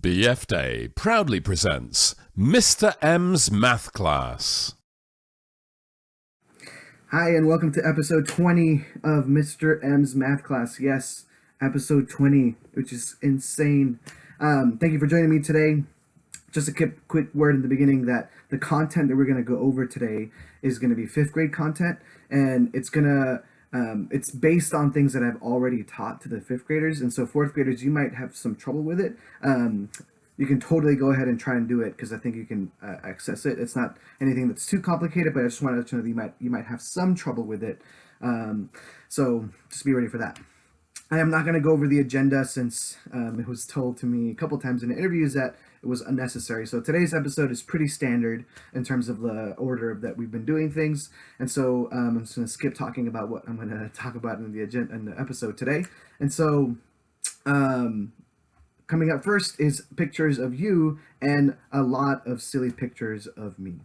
BF Day proudly presents Mr. M's Math Class. Hi, and welcome to episode 20 of Mr. M's Math Class. Yes, episode 20, which is insane. Thank you for joining me today. Just a quick word in the beginning that the content that we're going to go over today is going to be 5th grade content, and it's based on things that I've already taught to the 5th graders, and so 4th graders, you might have some trouble with it. You can totally go ahead and try and do it because I think you can access it. It's not anything that's too complicated, but I just wanted to let you know that you might have some trouble with it. So just be ready for that. I am not going to go over the agenda since it was told to me a couple times in the interviews that it was unnecessary. So today's episode is pretty standard in terms of the order that we've been doing things, and so I'm just going to skip talking about what I'm going to talk about in the agenda in the episode today. And so coming up first is pictures of you and a lot of silly pictures of me.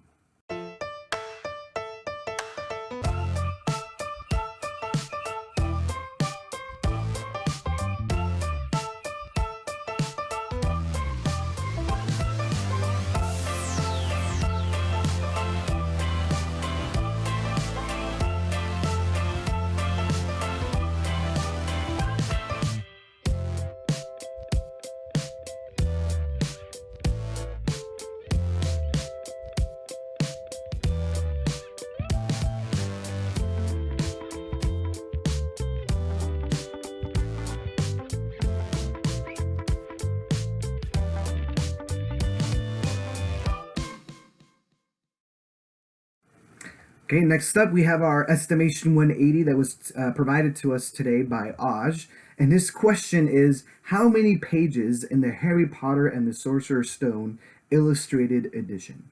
Okay, next up we have our estimation 180 that was provided to us today by Aj. And this question is, how many pages in the Harry Potter and the Sorcerer's Stone illustrated edition?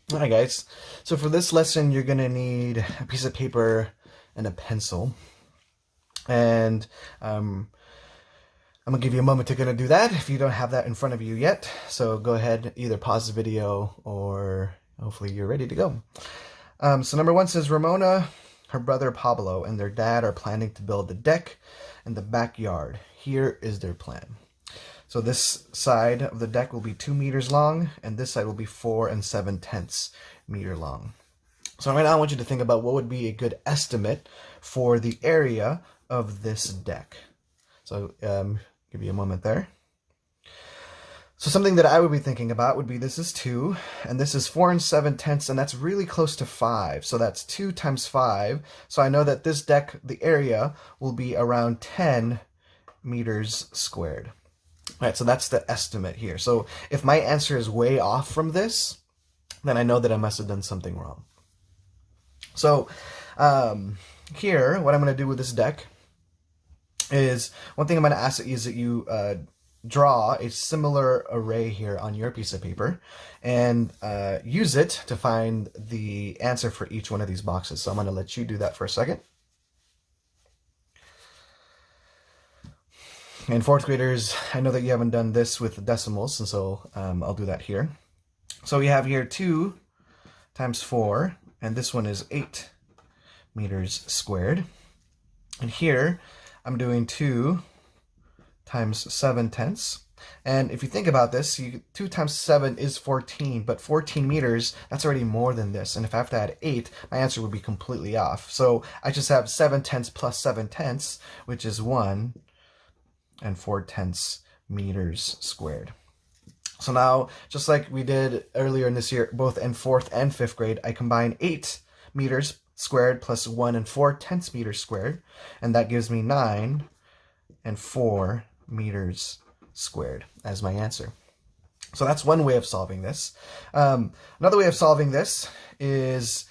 Hi guys, so for this lesson you're going to need a piece of paper and a pencil, and I'm going to give you a moment to do that if you don't have that in front of you yet. So go ahead, either pause the video or hopefully you're ready to go. So number 1 says Ramona, her brother Pablo, and their dad are planning to build a deck in the backyard. Here is their plan. So this side of the deck will be 2 meters long, and this side will be 4 7/10 meter long. So right now I want you to think about what would be a good estimate for the area of this deck. So give you a moment there. So something that I would be thinking about would be, this is 2, and this is 4 7/10, and that's really close to 5. So that's 2 times 5. So I know that this deck, the area, will be around 10 meters squared. All right, so that's the estimate here. So if my answer is way off from this, then I know that I must have done something wrong. So here, what I'm going to do with this deck is, one thing I'm going to ask is that you draw a similar array here on your piece of paper and use it to find the answer for each one of these boxes. So I'm going to let you do that for a second. And 4th graders, I know that you haven't done this with decimals, and so I'll do that here. So we have here 2 times 4, and this one is 8 meters squared. And here I'm doing 2 times 7/10. And if you think about this, 2 times 7 is 14, but 14 meters, that's already more than this. And if I have to add 8, my answer would be completely off. So I just have 7/10 plus 7/10, which is 1 4/10 meters squared. So now, just like we did earlier in this year, both in 4th and 5th grade, I combine 8 meters squared plus 1 4/10 meters squared, and that gives me 9 4 meters squared as my answer. So that's one way of solving this. Another way of solving this is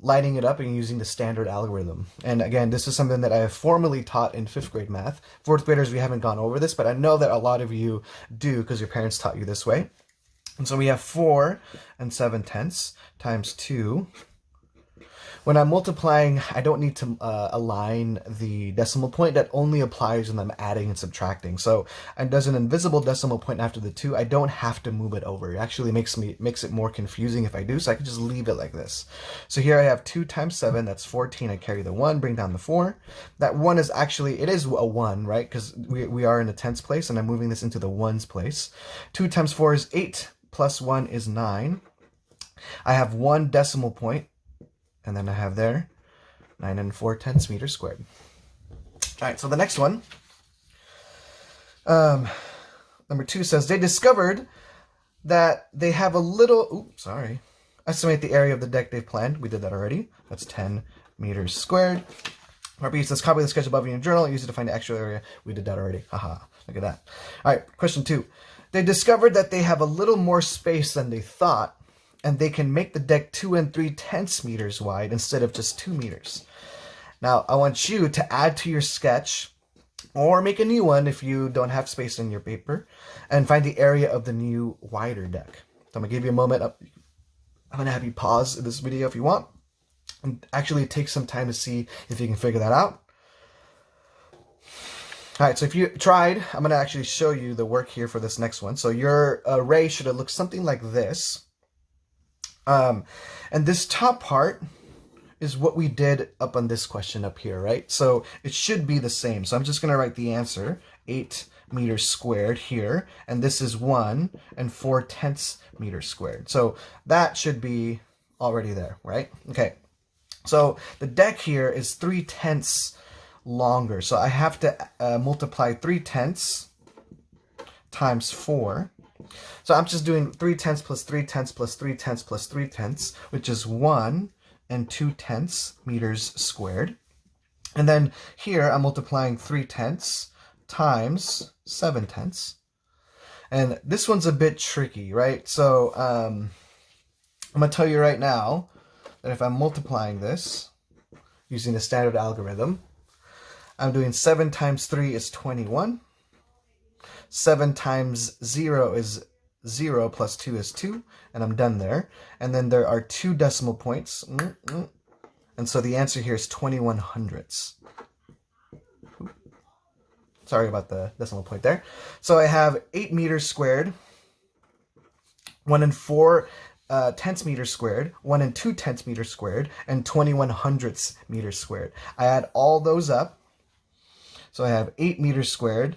lighting it up and using the standard algorithm. And again, this is something that I have formally taught in 5th grade math. 4th graders, we haven't gone over this, but I know that a lot of you do because your parents taught you this way. And so we have 4 7/10 times 2, When I'm multiplying, I don't need to align the decimal point. That only applies when I'm adding and subtracting. So there's an invisible decimal point after the 2. I don't have to move it over. It actually makes it more confusing if I do, so I can just leave it like this. So here I have 2 times 7, that's 14. I carry the 1, bring down the 4. That 1 is actually, it is a 1, right? Because we are in the tens place, and I'm moving this into the ones place. 2 times 4 is 8, plus 1 is 9. I have 1 decimal point, and then I have there 9 4/10 meters squared. All right, so the next one, number 2 says, they discovered that they have a little, estimate the area of the deck they've planned. We did that already. That's 10 meters squared. Repeat says, copy the sketch above in your journal, use it to find the actual area. We did that already. Haha, look at that. All right, question 2. They discovered that they have a little more space than they thought, and they can make the deck 2 3/10 meters wide instead of just 2 meters. Now, I want you to add to your sketch, or make a new one if you don't have space in your paper, and find the area of the new wider deck. So I'm going to give you a moment. I'm going to have you pause this video if you want, and actually take some time to see if you can figure that out. All right, so if you tried, I'm going to actually show you the work here for this next one. So your array should have looked something like this. And this top part is what we did up on this question up here, right? So it should be the same. So I'm just going to write the answer, 8 meters squared here, and this is 1 4/10 meters squared. So that should be already there, right? Okay. So the deck here is 3/10 longer. So I have to multiply 3/10 times 4. So I'm just doing 3/10 plus 3/10 plus 3/10 plus 3/10, which is 1 2/10 meters squared. And then here I'm multiplying 3/10 times 7/10. And this one's a bit tricky, right? So I'm going to tell you right now that if I'm multiplying this using the standard algorithm, I'm doing 7 times 3 is 21. 7 times 0 is 0 plus 2 is 2, and I'm done there. And then there are 2 decimal points, and so the answer here is 21 hundredths. Sorry about the decimal point there. So I have 8 meters squared, 1 4/10 meters squared, 1 2/10 meters squared, and 21 hundredths meters squared. I add all those up, so I have 8 meters squared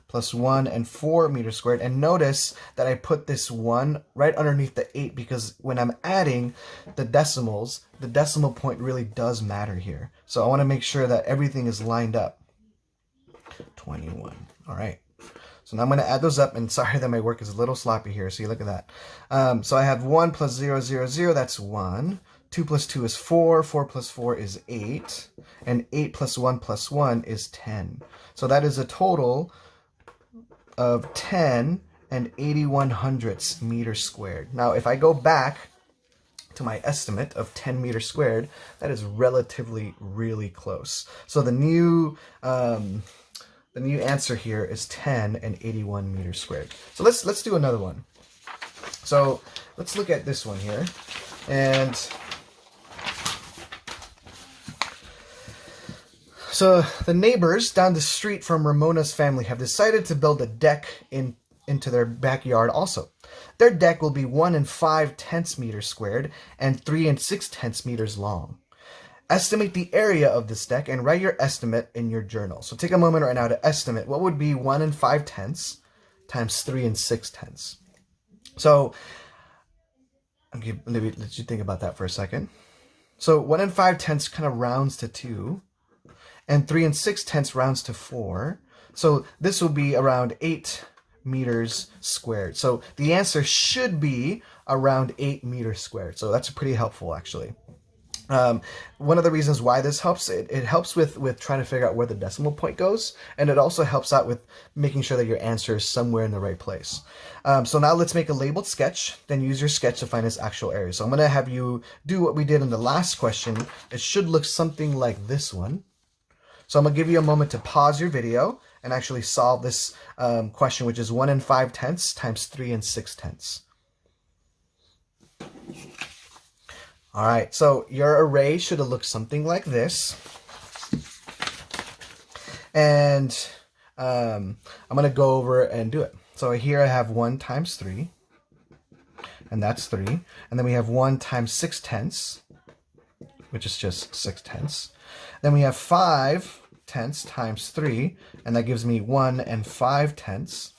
plus 1 4 meters squared. And notice that I put this 1 right underneath the 8 because when I'm adding the decimals, the decimal point really does matter here. So I want to make sure that everything is lined up. 21. All right. So now I'm going to add those up, and sorry that my work is a little sloppy here. See, look at that. So I have 1 plus 0, 0, 0. That's 1. 2 plus 2 is 4. 4 plus 4 is 8. And 8 plus 1 plus 1 is 10. So that is a total of 10 81 hundredths meters squared. Now, if I go back to my estimate of 10 meters squared, that is relatively really close. So the new answer here is 10 81 meters squared. So let's do another one. So let's look at this one here, and so the neighbors down the street from Ramona's family have decided to build a deck into their backyard also. Their deck will be 1 5/10 meters squared and 3 6/10 meters long. Estimate the area of this deck and write your estimate in your journal. So take a moment right now to estimate what would be 1 5/10 times 3 6/10. So let me let you think about that for a second. So 1 5/10 kind of rounds to 2. And 3 6/10 rounds to 4. So this will be around 8 meters squared. So the answer should be around 8 meters squared. So that's pretty helpful, actually. One of the reasons why this helps, it helps with trying to figure out where the decimal point goes, and it also helps out with making sure that your answer is somewhere in the right place. So now let's make a labeled sketch, then use your sketch to find its actual area. So I'm going to have you do what we did in the last question. It should look something like this one. So I'm going to give you a moment to pause your video and actually solve this question, which is 1 5/10 times 3 6/10. All right, so your array should have looked something like this. And I'm going to go over and do it. So here I have 1 times 3, and that's 3. And then we have 1 times 6 tenths, which is just 6 tenths. Then we have 5 tenths times 3, and that gives me 1 and 5 tenths.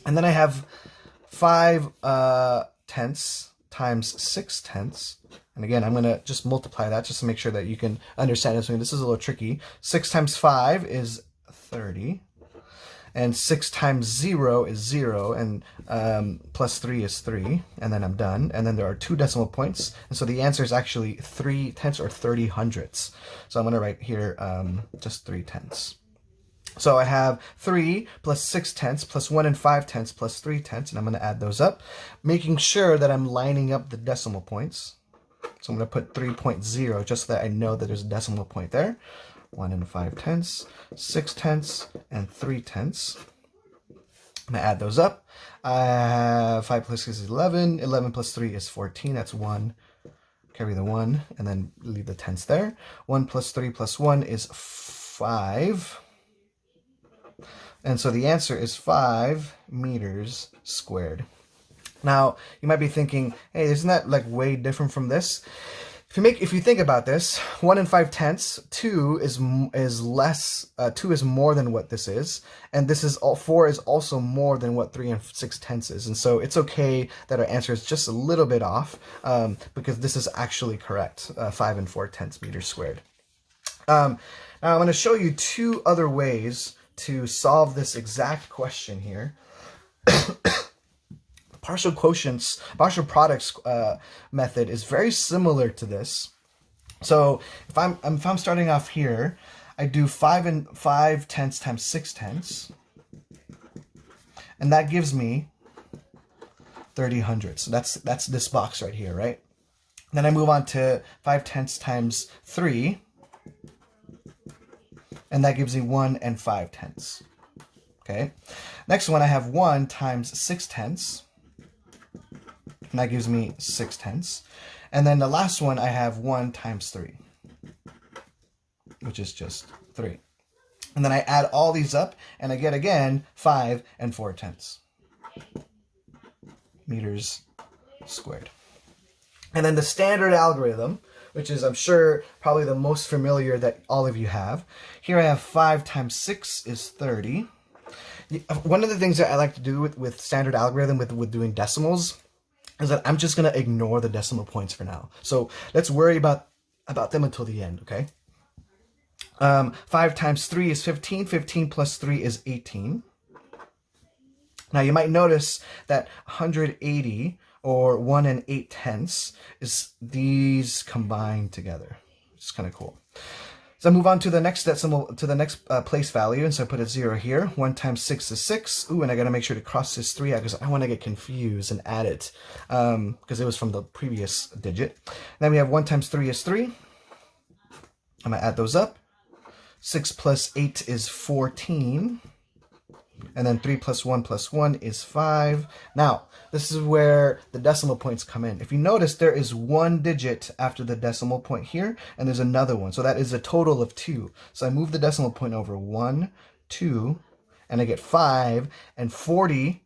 And then I have 5 tenths times 6 tenths. And again, I'm going to just multiply that just to make sure that you can understand this. This is a little tricky. 6 times 5 is 30. And 6 times 0 is 0, and plus 3 is 3, and then I'm done. And then there are 2 decimal points, and so the answer is actually 3 tenths or 30 hundredths. So I'm going to write here just 3 tenths. So I have 3 plus 6 tenths plus 1 and 5 tenths plus 3 tenths, and I'm going to add those up, making sure that I'm lining up the decimal points. So I'm going to put 3.0 just so that I know that there's a decimal point there. 1 and 5 tenths, 6 tenths, and 3 tenths. I'm going to add those up. 5 plus 6 is 11. 11 plus 3 is 14. That's 1. Carry the 1, and then leave the tenths there. 1 plus 3 plus 1 is 5. And so the answer is 5 meters squared. Now, you might be thinking, hey, isn't that like way different from this? If you think about this, 1 and 5 tenths, 2 is less, 2 is more than what this is, and this is 4 is also more than what 3 and 6 tenths is, and so it's okay that our answer is just a little bit off, because this is actually correct, 5 and 4 tenths meters squared. Now I'm going to show you 2 other ways to solve this exact question here. Partial quotients, partial products method is very similar to this. So if I'm starting off here, I do 5 and 5 tenths times 6 tenths, and that gives me 30 hundredths. So that's this box right here, right? Then I move on to 5 tenths times 3, and that gives me 1 and 5 tenths. Okay. Next one, I have 1 times 6 tenths. And that gives me 6 tenths. And then the last one, I have 1 times 3, which is just 3. And then I add all these up, and I get, again, 5 and 4 tenths meters squared. And then the standard algorithm, which is, I'm sure, probably the most familiar that all of you have. Here I have 5 times 6 is 30. One of the things that I like to do with standard algorithm, with doing decimals, is that I'm just going to ignore the decimal points for now. So let's worry about them until the end, okay? 5 times 3 is 15. 15 plus 3 is 18. Now you might notice that 180, or 1 and 8 tenths, is these combined together. It's kind of cool. So I move on to the next decimal, to the next place value, and so I put a 0 here. 1 times 6 is 6. Ooh, and I got to make sure to cross this 3 out because I want to get confused and add it because it was from the previous digit. Then we have 1 times 3 is 3. I'm going to add those up. 6 plus 8 is 14. And then 3 plus 1 is 5. Now, this is where the decimal points come in. If you notice, there is 1 digit after the decimal point here, and there's another one. So that is a total of 2. So I move the decimal point over 1, 2, and I get 5 and 40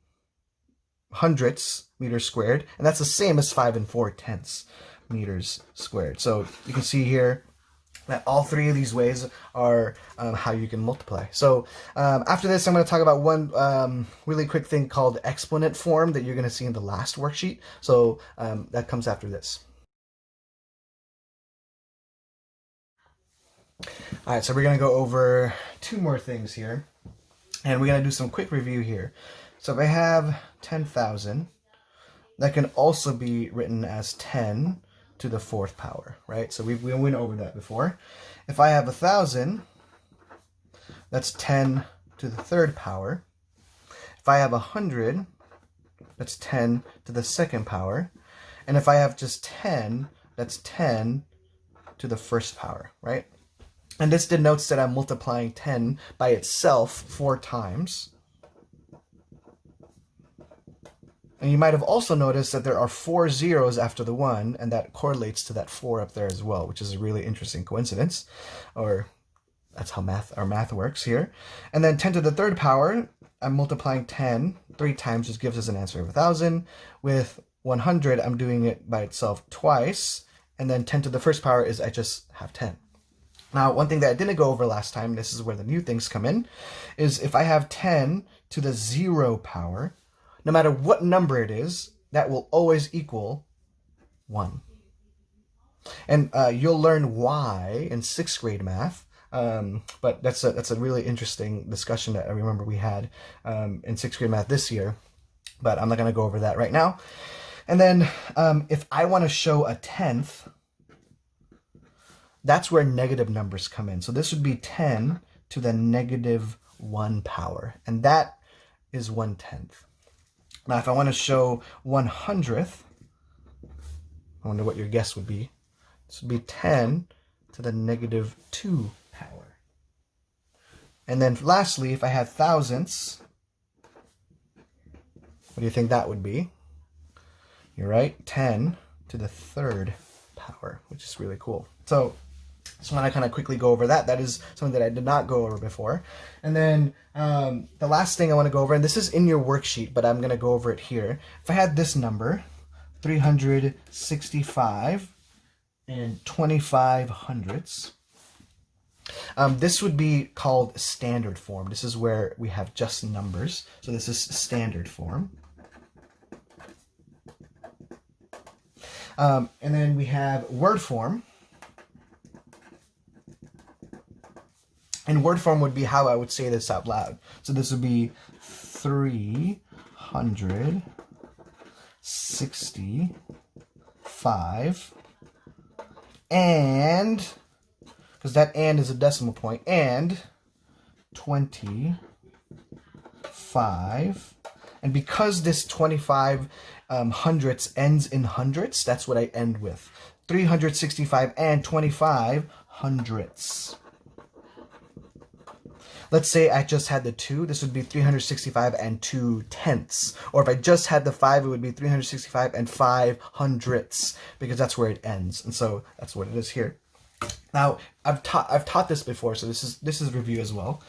hundredths meters squared. And that's the same as 5 and 4 tenths meters squared. So you can see here that all 3 of these ways are how you can multiply. So after this, I'm going to talk about one really quick thing called exponent form that you're going to see in the last worksheet. So that comes after this. All right, so we're going to go over 2 more things here. And we're going to do some quick review here. So if I have 10,000, that can also be written as 10 to the 4th power, right? So we went over that before. If I have 1,000, that's 10 to the 3rd power. If I have 100, that's 10 to the 2nd power. And if I have just 10, that's 10 to the 1st power, right? And this denotes that I'm multiplying 10 by itself 4 times. And you might have also noticed that there are 4 zeros after the 1, and that correlates to that 4 up there as well, which is a really interesting coincidence, or that's how our math works here. And then 10 to the third power, I'm multiplying 10 3 times, just gives us an answer of 1,000. With 100, I'm doing it by itself twice, and then 10 to the first power is I just have 10. Now, one thing that I didn't go over last time, this is where the new things come in, is if I have 10 to the 0 power, no matter what number it is, that will always equal 1. And you'll learn why in 6th grade math, but that's a really interesting discussion that I remember we had in 6th grade math this year, but I'm not going to go over that right now. And then if I want to show a tenth, that's where negative numbers come in. So this would be 10 to the negative 1 power, and that is 1/10. Now, if I want to show 1/100th, I wonder what your guess would be. This would be 10 to the negative 2 power. And then lastly, if I had thousandths, what do you think that would be? You're right, 10 to the 3rd power, which is really cool. So just want to kind of quickly go over that. That is something that I did not go over before. And then the last thing I want to go over, and this is in your worksheet, but I'm going to go over it here. If I had this number, 365 and 25 hundredths, this would be called standard form. This is where we have just numbers. So this is standard form. And then we have word form. And word form would be how I would say this out loud. So this would be 365 and, because that and is a decimal point, and 25. And because this 25 hundredths ends in hundredths, that's what I end with. 365 and 25 hundredths. Let's say I just had the 2, this would be 365 and 2 tenths. Or if I just had the 5, it would be 365 and 5 hundredths, because that's where it ends. And so that's what it is here. Now, I've taught this before, so this is review as well.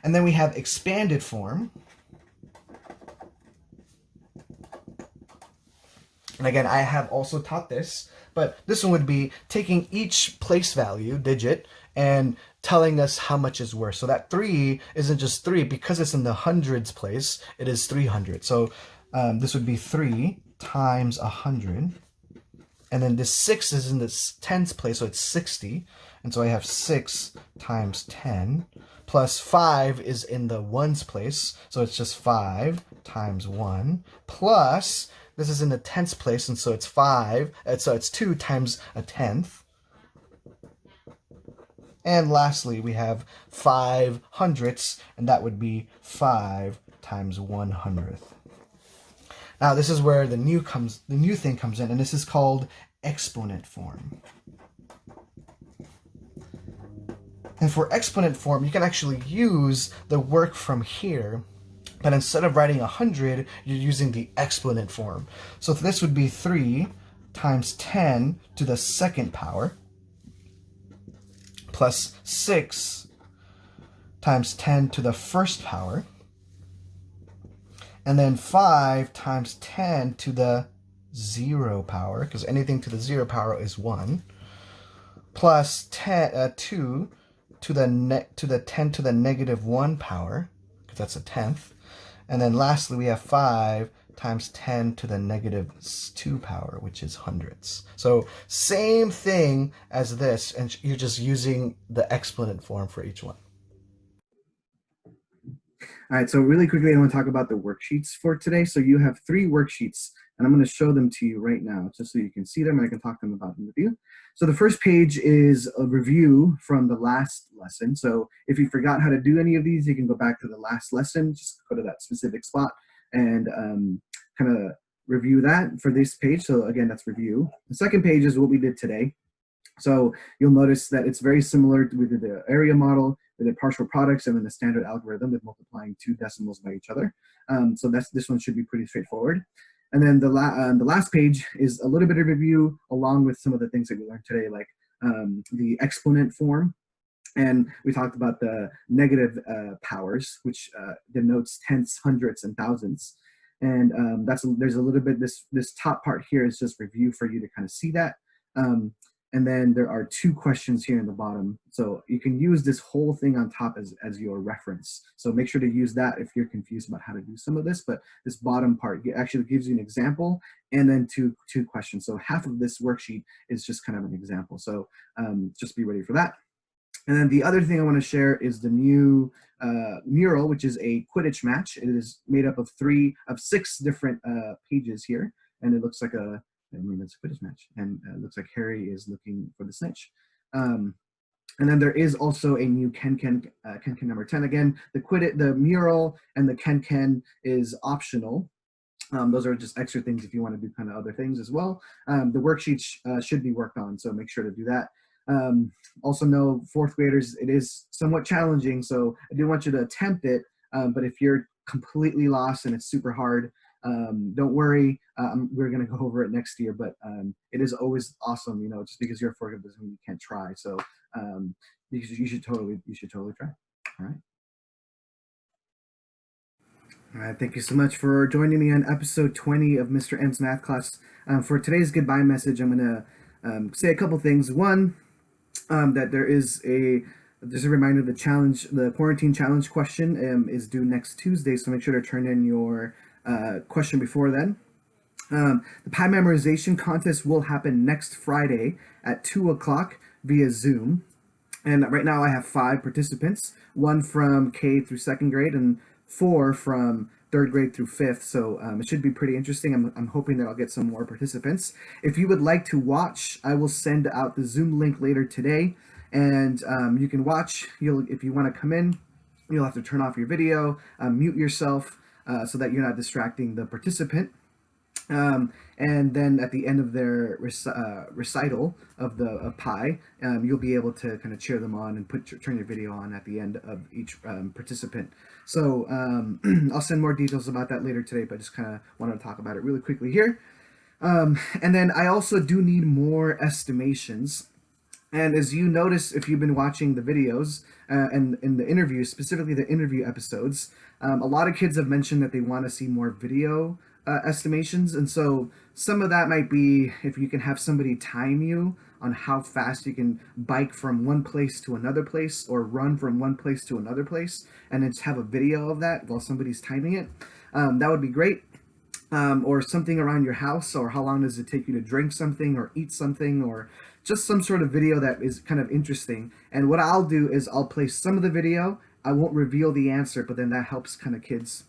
And then we have expanded form. And again, I have also taught this, but this one would be taking each place value, digit, and telling us how much is worth. So that 3 isn't just 3, because it's in the hundreds place, it is 300. So this would be 3 times 100. And then this 6 is in the tens place, so it's 60. And so I have 6 times 10. Plus 5 is in the ones place, so it's just 5 times 1. Plus, this is in the tenths place, and so it's 5. So it's 2 times a tenth. And lastly, we have 5 hundredths, and that would be 5 times 100th. Now, this is where the new thing comes in, and this is called exponent form. And for exponent form, you can actually use the work from here, but instead of writing 100, you're using the exponent form. So this would be 3 times 10 to the 2nd power, plus 6 times 10 to the 1st power, and then 5 times 10 to the 0 power, because anything to the 0 power is 1, plus 2 to the 10 to the negative 1 power, because that's a tenth, and then lastly we have 5 times 10 to the negative 2 power, which is hundredths. So same thing as this, and you're just using the exponent form for each one. All right, so really quickly, I want to talk about the worksheets for today. So you have 3 worksheets, and I'm going to show them to you right now, just so you can see them and I can talk about them with you. So the first page is a review from the last lesson. So if you forgot how to do any of these, you can go back to the last lesson, just go to that specific spot and kind of review that for this page. So again, that's review. The second page is what we did today. So you'll notice that it's very similar. We did the area model, we did partial products, and then the standard algorithm with multiplying 2 decimals by each other. So this one should be pretty straightforward. And then the last page is a little bit of review along with some of the things that we learned today, like the exponent form. And we talked about the negative powers, which denotes tenths, hundredths, and thousandths. And there's a little bit, this top part here is just review for you to kind of see that. And then there are 2 questions here in the bottom. So you can use this whole thing on top as your reference. So make sure to use that if you're confused about how to do some of this. But this bottom part actually gives you an example and then two questions. So half of this worksheet is just kind of an example. So just be ready for that. And then the other thing I want to share is the new mural, which is a Quidditch match. It is made up of 6 different pages here, and it looks like it's a Quidditch match, and it looks like Harry is looking for the snitch. And then there is also a new Ken number 10. Again, the mural and the Ken is optional. Those are just extra things if you want to do kind of other things as well. The worksheets should be worked on, so make sure to do that. Also know 4th graders, it is somewhat challenging, so I do want you to attempt it, but if you're completely lost and it's super hard, don't worry, we're going to go over it next year, but it is always awesome, just because you're a 4th grader doesn't mean you can't try, so you should totally try. All right. All right, thank you so much for joining me on episode 20 of Mr. M's Math Class. For today's goodbye message, I'm going to say a couple things. One, that there's a reminder, the quarantine challenge question is due next Tuesday, so make sure to turn in your question before then. The pie memorization contest will happen next Friday at 2 o'clock via Zoom. And right now I have 5 participants, 1 from K through 2nd grade and 4 from 3rd grade through 5th, so it should be pretty interesting. I'm hoping that I'll get some more participants. If you would like to watch, I will send out the Zoom link later today, and you can watch. If you want to come in, you'll have to turn off your video, mute yourself, so that you're not distracting the participant. And then at the end of their recital of pi, you'll be able to kind of cheer them on and turn your video on at the end of each participant. So I'll send more details about that later today, but just kind of wanted to talk about it really quickly here. And then I also do need more estimations. And as you notice, if you've been watching the videos and in the interviews, specifically the interview episodes, a lot of kids have mentioned that they want to see more video estimations. And so some of that might be if you can have somebody time you on how fast you can bike from one place to another place or run from one place to another place, and then just have a video of that while somebody's timing it. That would be great. Or something around your house, or how long does it take you to drink something or eat something, or just some sort of video that is kind of interesting. And what I'll do is I'll play some of the video. I won't reveal the answer, but then that helps kind of kids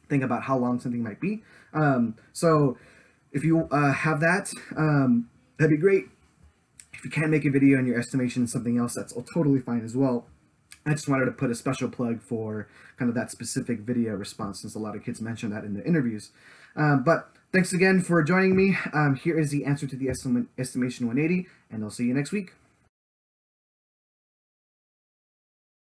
think about how long something might be. So if you have that, that'd be great. If you can't make a video and your estimation is something else, that's totally fine as well. I just wanted to put a special plug for kind of that specific video response, since a lot of kids mentioned that in the interviews. But thanks again for joining me. Here is the answer to the estimation 180, and I'll see you next week.